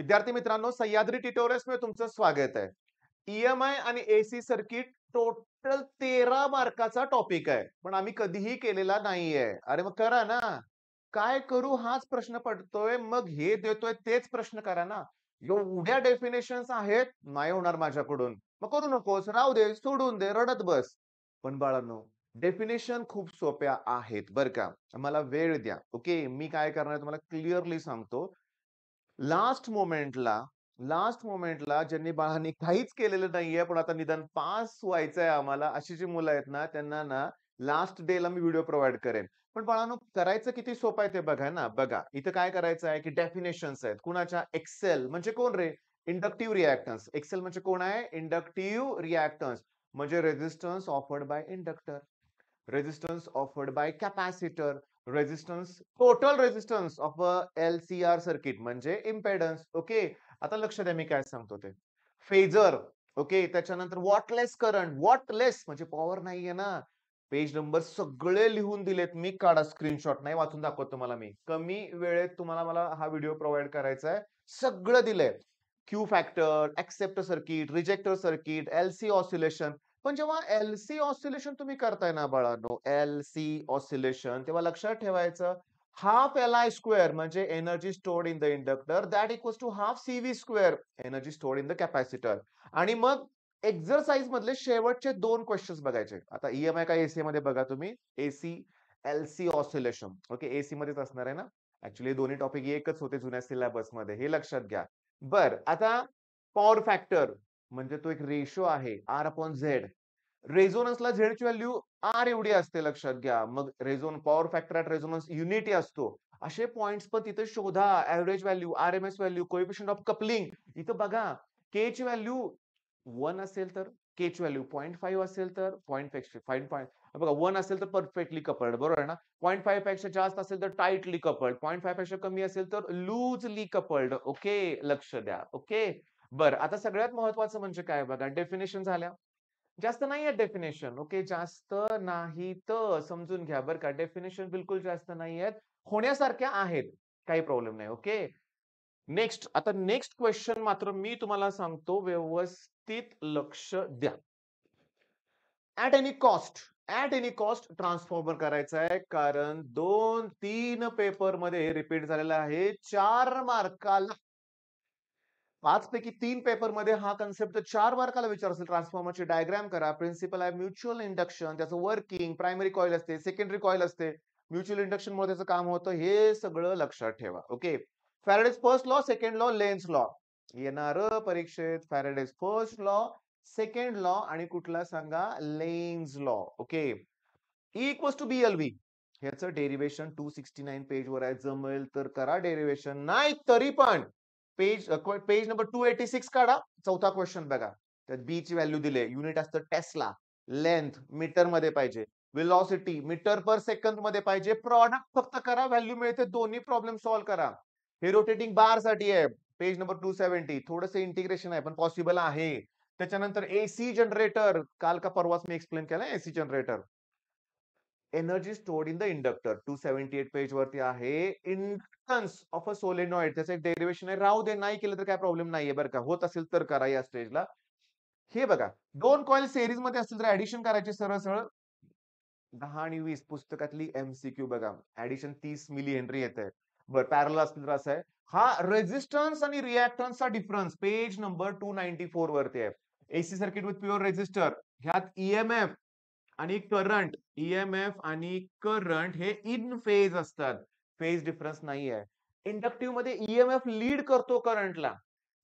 विद्यार्थी मित्रांनो, सह्याद्री ट्युटोरियल्स मध्ये तुमचं स्वागत आहे. ईएमआय आणि एसी सर्किट टोटल 13 मार्काचा टॉपिक आहे, पण आम्ही कधीही केलेला नाहीये. अरे मग करा ना. काय करू हाच प्रश्न पडतोय. मग हे देतोय तेच प्रश्न करा ना. एवढ्या डेफिनेशन्स आहेत, नाही होणार माझ्याकडून. मग करू नकोस, राहू दे, सोडून दे, रडत बस. पण बाळांनो, डेफिनेशन खूप सोप्या आहेत बरं का. मला वेळ द्या. ओके, मी काय करणार तुम्हाला क्लिअरली सांगतो. लास्ट मोमेंटला लास्ट मोमेंटला ज्यांनी बाळांनी काहीच केलेलं नाहीये, पण आता निदान पास व्हायचंय आम्हाला, अशी जी मुलं आहेत ना, त्यांना ना लास्ट डेला मी व्हिडिओ प्रोव्हाईड करेन. पण बाळांनो, करायचं किती सोपं आहे ते बघा ना. बघा, इथं काय करायचं आहे, की डेफिनेशन्स आहेत. कुणाच्या? एक्सेल म्हणजे कोण रे? Inductive reactance. एक्सेल म्हणजे कोण आहे? इंडक्टिव्ह रिएक्टन्स म्हणजे resistance offered by inductor. resistance offered by capacitor, resistance, total resistance of a LCR circuit म्हणजे impedance. ओके, आता लक्ष द्या मी काय सांगतो ते. फेजर, ओके, त्याच्यानंतर वॉटलेस करंट. वॉटलेस म्हणजे पॉवर नाहीये ना. पेज नंबर सगळे लिहून दिलेत मी. काढा स्क्रीनशॉट, नाही वाचून दाखवतो तुम्हाला मी. कमी वेळेत तुम्हाला मला हा व्हिडिओ प्रोव्हाइड करायचा आहे. सगळं दिलंय. Q factor, acceptor circuit, ejector circuit, LC oscillation. पण जेव्हा एलसी ऑसिलेशन तुम्ही करताय ना बाळांनो, एलसी ऑसिलेशन, तेव्हा लक्षात ठेवायचं, हाफ एल आय स्क्वेअर म्हणजे energy stored in the inductor that equals to half CV square energy stored in the capacitor. आणि मग एक्झरसाइज मधले शेवटचे 2 क्वेश्चन्स बघायचे. आता ईएमआय काय एसी मध्ये बघा तुम्ही. AC LC oscillation. Okay, AC मध्येच असणार आहे ना. ऍक्च्युली दोन्ही टॉपिक एकच होते जुन्या सिलेबस मध्ये, हे लक्षात घ्या. बर, आता पॉवर फॅक्टर म्हणजे तो एक रेशो आहे, आर अपॉन झेड. रेझोनन्सला झेडची व्हॅल्यू आर एवढी असते, लक्षात घ्या. मग power factor at resonance unity असतो. असे पॉइंट्स पण तिथे शोधा. Average value, RMS value, coefficient of coupling. इथं बघा, के ची व्हॅल्यू 1 असेल तर, के ची व्हॅल्यू 0.5 असेल तर, 0.5 बघा, 1 असेल तर परफेक्टली कपल्ड, बरोबर आहे ना. 0.5 पेक्षा जास्त असेल तर टाइटली कपल्ड, 0.5 पेक्षा कमी असेल तर लूजली कपल्ड. ओके, लक्ष द्या. ओके, बरं, आता सगळ्यात महत्वाचं म्हणजे काय बघा, डेफिनेशन झाल्या. जास्त नाही आहे डेफिनेशन. ओके, जास्त नाही तर समजून घ्या बरं का. डेफिनेशन बिलकुल जास्त नाही आहेत, होण्यासारख्या आहेत, काही प्रॉब्लेम नाही. Okay, next. आता नेक्स्ट क्वेश्चन मात्र मी तुम्हाला सांगतो, व्यवस्थित लक्ष द्या. ऍट एनी कॉस्ट ट्रान्सफॉर्मर करायचा आहे, कारण 2-3 पेपर मध्ये रिपीट झालेला आहे. 4 मार्काला, 5 पैकी 3 पेपर मध्ये हा कन्सेप्ट 4 मार्काला विचार असेल. ट्रान्सफॉर्मरची डायग्राम करा. प्रिन्सिपल आहे म्युच्युअल इंडक्शन, त्याचं वर्किंग, प्रायमरी कॉईल असते, सेकंडरी कॉईल असते, म्युच्युअल इंडक्शन मुळे त्याचं काम होतं, हे सगळं लक्षात ठेवा. Okay, Faraday's first law, second law, Lenz's law येणार परीक्षेत. Faraday's first law, second law आणि कुठला सांगा? Lenz's law. Okay, E equals to BLV, ह्याचं डेरिवेशन 269 पेज वर आहे. जमेल तर करा डेरिवेशन, नाही तरी पण पेज नंबर 286 काढा. चौथा क्वेश्चन बघा. त्यात बी ची व्हॅल्यू दिले. युनिट असतं टेस्ला. लेंथ मीटर मध्ये पाहिजे. वेलॉसिटी मीटर पर सेकंद मध्ये पाहिजे. प्रॉडक्ट फक्त करा, व्हॅल्यू मिळते. दोन्ही प्रॉब्लेम सॉल्व्ह करा. हे रोटेटिंग बार साठी आहे. Page number 270. थोडस इंटिग्रेशन आहे, पण पॉसिबल आहे. त्याच्यानंतर एसी जनरेटर, काल का परवाच मी एक्सप्लेन केला AC generator. Energy stored in the inductor 278 page वरती आहे. इंडक्टन्स ऑफ अ सोलेनॉइड, त्याचं एक डेरिवेशन आहे. राहू दे, नाही केलं तर काय प्रॉब्लेम नाहीये बरं का. होत असेल तर करा या स्टेजला. हे बघा, 2 कॉइल सिरीज मध्ये असतील तर ऍडिशन करायची सरळ सरळ. 10 आणि 20 पुस्तकातली एमसीक्यू बघा. ऍडिशन 30 मिली हेनरी येते. बरं, पॅरल असतील तर असं आहे. हा रेझिस्टन्स आणि रिएक्टन्सचा डिफरन्स पेज नंबर 294 वरती आहे. AC circuit with pure resistor, ह्यात ईएमएफ आणि करंट, ईएमएफ आणि करंट हे इन फेज असतात. फेज डिफरन्स नाही आहे. इंडक्टिव्ह मध्ये ईएमएफ लीड करतो करंटला.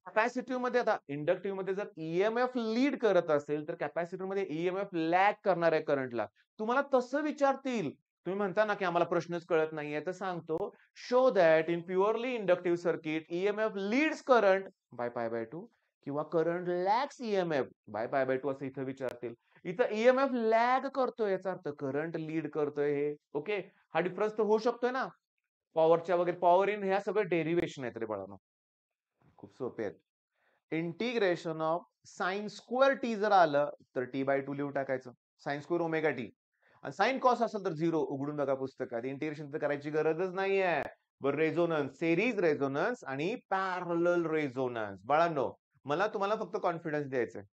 कॅपॅसिटिव्ह मध्ये, आता इंडक्टिव्ह मध्ये जर ईएमएफ लीड करत असेल तर कॅपॅसिटिव्ह मध्ये ईएमएफ लॅग करणार आहे करंटला. तुम्हाला तसं विचारतील, तुम्ही म्हणता ना की आम्हाला प्रश्नच कळत नाहीये, तर सांगतो. Show that in purely inductive circuit EMF leads current by pi by 2 किंवा current lags EMF by pi by 2 असं इथं विचारतील. इथं ईएमएफ लॅग करतोय, याचा अर्थ करंट लीड करतोय हे. ओके, हा डिफरन्स तर होऊ शकतोय ना. पॉवरच्या वगैरे, पॉवर इन, ह्या सगळं डेरिवेशन आहेत रे बाळांनो, खूप सोपे आहेत. Integration of sine square T जर आलं तर टी बाय 2 लिहून टाकायचं. Sine square omega T. आणि साइन कॉस असेल तर 0. उघडून बघा पुस्तकात. इंटिग्रेशन तर करायची गरजच नाहीये. बरं रेझोनन्स, सेरीज रेझोनन्स आणि पॅरलल रेझोनन्स. बाळांनो, मला तुम्हाला फक्त कॉन्फिडन्स द्यायचा आहे.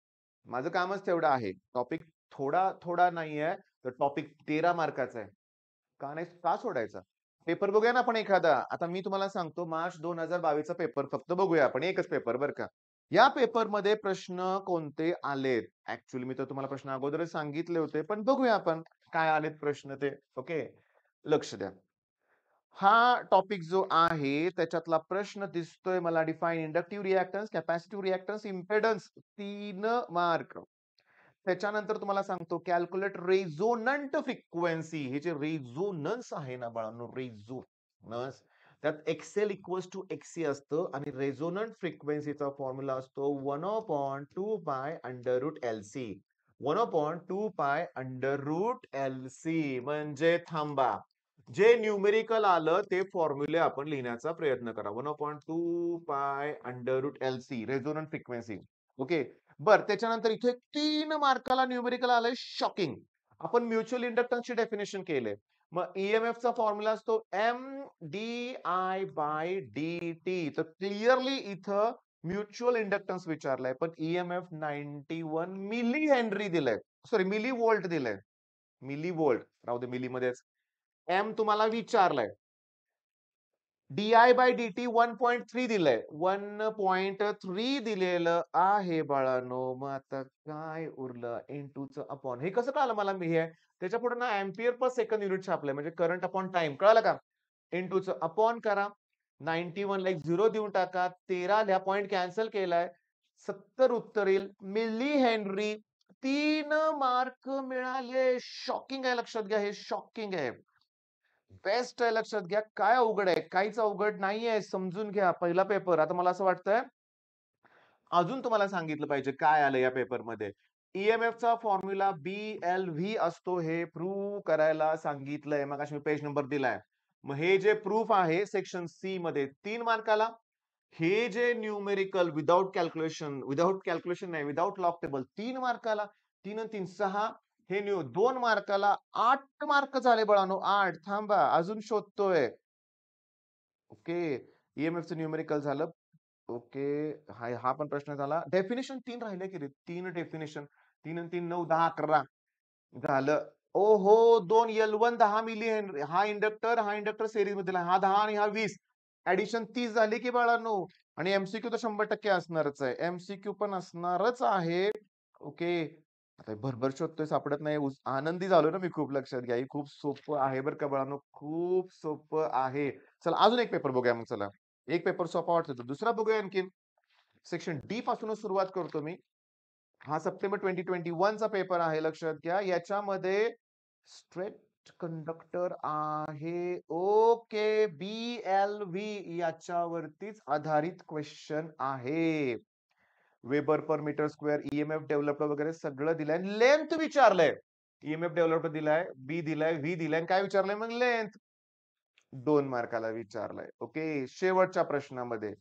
माझं कामच तेवढं आहे. टॉपिक थोडा नाहीये, तर टॉपिक 13 मार्काचा आहे. का नाही का सोडायचा? पेपर बघूया ना आपण एखादा. आता मी तुम्हाला सांगतो मार्च 2022 चा पेपर फक्त बघूया आपण. एकच पेपर बरं का. या पेपरमध्ये प्रश्न कोणते आलेत? ऍक्च्युअली मी तर तुम्हाला प्रश्न अगोदरच सांगितले होते, पण बघूया आपण काय आलेत प्रश्न ते. ओके. लक्ष द्या. हा टॉपिक जो आहे त्याच्यातला प्रश्न दिसतोय मला define inductive reactance, capacitive reactance, impedance 3 mark. त्याच्यानंतर तुम्हाला सांगतो कॅल्क्युलेट रेझोनंट फ्रिक्वेन्सी. हे जे रेझोनन्स आहे ना बाळांनो, रेझोनन्स त्यात एक्सएल इक्वल्स टू एक्सी असतं आणि रेझोनंट फ्रिक्वेन्सीचा फॉर्म्युला असतो 1/2 pi under root LC. 1/2 pi under root LC म्हणजे थांबा. जे न्यूमेरिकल आलं ते फॉर्म्युले आपण लिहिण्याचा प्रयत्न करा. 1/2 pi under root LC resonant frequency. Okay. बरं त्याच्यानंतर इथे 3 मार्काला न्यूमेरिकल आलंय शॉकिंग. आपण म्युच्युअल इंडक्टन्सची डेफिनेशन केले. मग ईएमएफचा फॉर्म्युला असतो M D I by D T. तर क्लिअरली इथं म्युच्युअल इंडक्टन्स विचारलाय, पण ईएमएफ 91 मिली हेनरी दिलंय. सॉरी मिली व्होल्ट दिलंय. मिली व्होल्ट राहू दे मिलीमध्येच. एम तुम्हाला विचारलंय. डी बाय डी टी 1.3 दिलंय. 1.3 दिलेलं आहे बाळांनो. मग आता काय उरलं N2चं अपॉन. हे कसं कळालं मला मी हे? त्याच्या पुढे ना अँपिअर पर सेकंड युनिट छापलंय म्हणजे करंट अपॉन टाइम. कळालं का? N2चं अपॉन करा. 91 ला एक 0 देऊन टाका. 13 लिहा. पॉइंट कॅन्सल केलाय. 70 उत्तर येईल. मिली हेनरी 3 मार्क मिळाले. शॉकिंग आहे लक्षात घ्या. हे शॉकिंग आहे. बेस्ट आहे लक्षात घ्या. काय अवघड आहे? काहीच अवघड नाहीये. समजून घ्या. पहिला पेपर. आता मला असं वाटतंय अजून तुम्हाला सांगितलं पाहिजे काय आलं या पेपरमध्ये. ईएमएफचा फॉर्म्युला BLV असतो हे प्रूव्ह करायला सांगितलंय. मगाशी मी पेज नंबर दिलाय. मग हे जे प्रूफ आहे सेक्शन सी मध्ये 3 मार्काला. हे जे न्यूमेरिकल विदाउट कॅल्क्युलेशन नाही, विदाउट लॉग टेबल 3 मार्काला. 3 आणि 3 6. हे 2 मार्काला 8 मार्क झाले बाळांनो. 8 थांबा अजून शोधतोय. ओके. ईएमएफचं न्यूमेरिकल झालं. ओके. हा पण प्रश्न झाला. डेफिनेशन 3 राहिले की रे. 3 डेफिनेशन. 3 आणि 3 9 10 11 झालं. ओहो 2 L1 10 मिली हेनरी. हा इंडक्टर सीरीज मध्ये हा 10 आणि हा 20. ऍडिशन 30 झाली की बाळांनो. आणि एमसीक्यू तर 100% असणारच आहे. एमसीक्यू पण असणारच आहे. ओके. आता भरभर शोधतोय सापडत नाही. आनंदी झालो ना मी खूप लक्षात घ्या. ही खूप सोपं आहे बरं का बाळांनो. खूप सोपं आहे. चला अजून एक पेपर बघूया मग चला. एक पेपर सोपा वाटतो तर दुसरा बघूया आणखीन. सेक्शन डी पासूनच सुरुवात करतो मी. हा सप्टेंबर 2021 चा पेपर आहे लक्षात घ्या. याच्यामध्ये स्ट्रेट कंडक्टर आहे. ओके. BLV याच्यावरतीच आधारित क्वेश्चन आहे. Weber per metre square, EMF developer वगैरे सगळं दिलंय. लेंथ विचारलंय. ईएमएफ डेव्हलपर दिलाय, बी दिलाय, व्ही दिलाय. काय विचारलंय मग लेंथ 2 मार्काला विचारलंय. ओके. शेवटच्या प्रश्नामध्ये.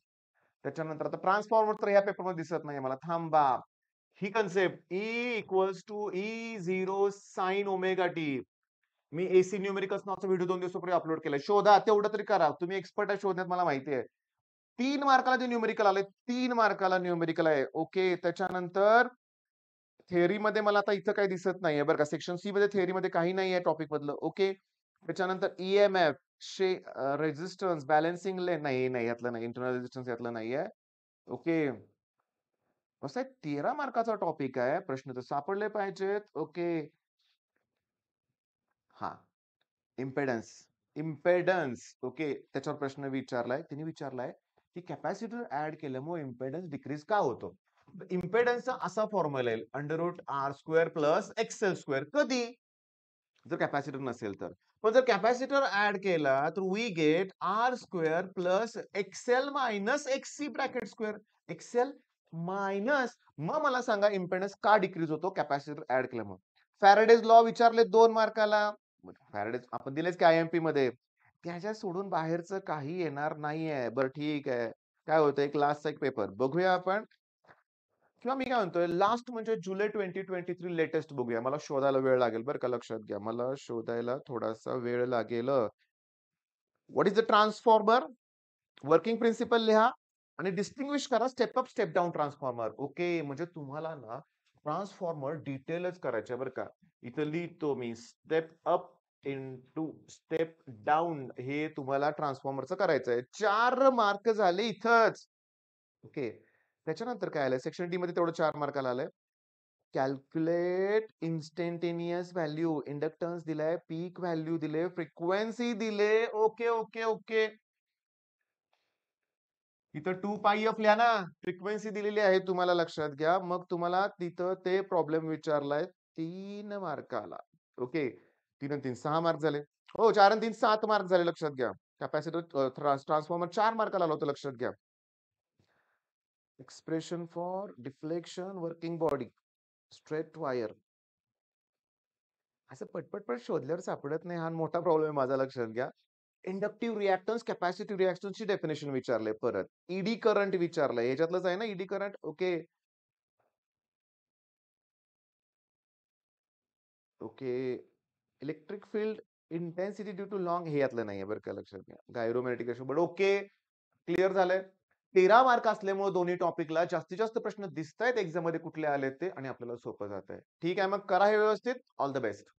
त्याच्यानंतर आता ट्रान्सफॉर्मर तर या पेपरमध्ये दिसत नाही मला. थांबा. ही concept E equals to E0 sine omega T. मी एसी न्यूमेरिकल्स नावाचा व्हिडिओ 2 दिवसापूर्वी अपलोड केलाय. शोधा तेवढं तरी करा. तुम्ही एक्सपर्ट आहे शोधण्यात मला माहिती आहे. 3 मार्काला जे न्यूमेरिकल आले 3 मार्काला न्यूमेरिकल आहे. ओके. त्याच्यानंतर थेअरीमध्ये मला आता इथं काही दिसत नाहीये बरं का. सेक्शन सी मध्ये थेअरीमध्ये काही नाहीये टॉपिक मधलं. ओके. त्याच्यानंतर ईएमएफ रेझिस्टन्स बॅलन्सिंग लेन नाही यातलं नाही. इंटरनल रेझिस्टन्स यातलं नाहीये. ओके. कसं आहे 13 मार्काचा टॉपिक आहे. प्रश्न तर सापडले पाहिजेत. ओके. हा इम्पेडन्स. इम्पेडन्स. ओके. त्याच्यावर प्रश्न विचारलाय. तिने विचारलाय की कॅपॅसिटर ऍड केल्यामुळे इम्पेडन्स डिक्रीज का होतो? इम्पेडन्सचा असा फॉर्म्युला येईल under root R square plus XL square. कधी? जर कॅपॅसिटर नसेल तर. पण जर कॅपॅसिटर ऍड केला तर we get R square plus XL minus XC bracket square. XL minus. मग मला सांगा इम्पेडन्स का डिक्रीज होतो कॅपॅसिटर ऍड केल्यामुळे. फॅरेडेज लॉ विचारले 2 मार्काला. फॅरेडेज आपण दिलेच की आयएमपी मध्ये. त्याच्या सोडून बाहेरचं काही येणार नाहीये. बरं ठीक आहे. काय होतं एक लास्टचा एक पेपर बघूया आपण. किंवा मी काय म्हणतोय लास्ट म्हणजे जुलै 2023 लेटेस्ट बघूया. मला शोधायला वेळ लागेल बरं का लक्षात घ्या. मला शोधायला थोडासा वेळ लागेल. What is the transformer? Working principle लिहा आणि डिस्टिंग्विश करा step up, step down transformer. Okay, म्हणजे तुम्हाला ना ट्रान्सफॉर्मर डिटेलच करायचे बरं का. इथं लिहितो मी step up into step down हे तुम्हाला ट्रान्सफॉर्मरचं करायचंय. 4 मार्क झाले इथंच. ओके. त्याच्यानंतर काय आलंय सेक्शन डी मध्ये तेवढं 4 मार्काला आलंय. Calculate instantaneous value. इंडक्टन्स दिलाय, पीक व्हॅल्यू दिले, फ्रिक्वेन्सी दिले. Okay, okay, okay. इथं 2 पाई एफ लिहा ना. फ्रिक्वेन्सी दिलेली आहे तुम्हाला लक्षात घ्या. मग तुम्हाला तिथं ते प्रॉब्लेम विचारलाय 3 मार्काला. ओके. 3 आणि 3 6 मार्क झाले. हो 4 आणि 3 7 मार्क झाले लक्षात घ्या. कॅपॅसिटर ट्रान्सफॉर्मर 4 मार्काला आलं होतं लक्षात घ्या. Expression for deflection working body straight wire. असं पटपट शोधल्यावर सापडत नाही. हा मोठा प्रॉब्लेम आहे माझा लक्षात घ्या. इंडक्टिव्ह रिएक्टन्स, कॅपॅसिटिव्ह रिएक्टन्सची डेफिनेशन विचारलंय परत. ईडी करंट विचारलंय. ह्याच्यातलंच आहे ना eddy current? Okay. Okay. Electric field intensity due to long हे यातलं नाहीये बरं का लक्षात घ्या. Gyromagnetic issue but okay. Clear झालंय. 13 मार्क असल्यामुळे दोन्ही टॉपिकला जास्तीत जास्त प्रश्न दिसतायत एक्झाम मध्ये कुठले आले ते आणि आपल्याला सोपं जात आहे. ठीक आहे मग करा हे व्यवस्थित. All the best.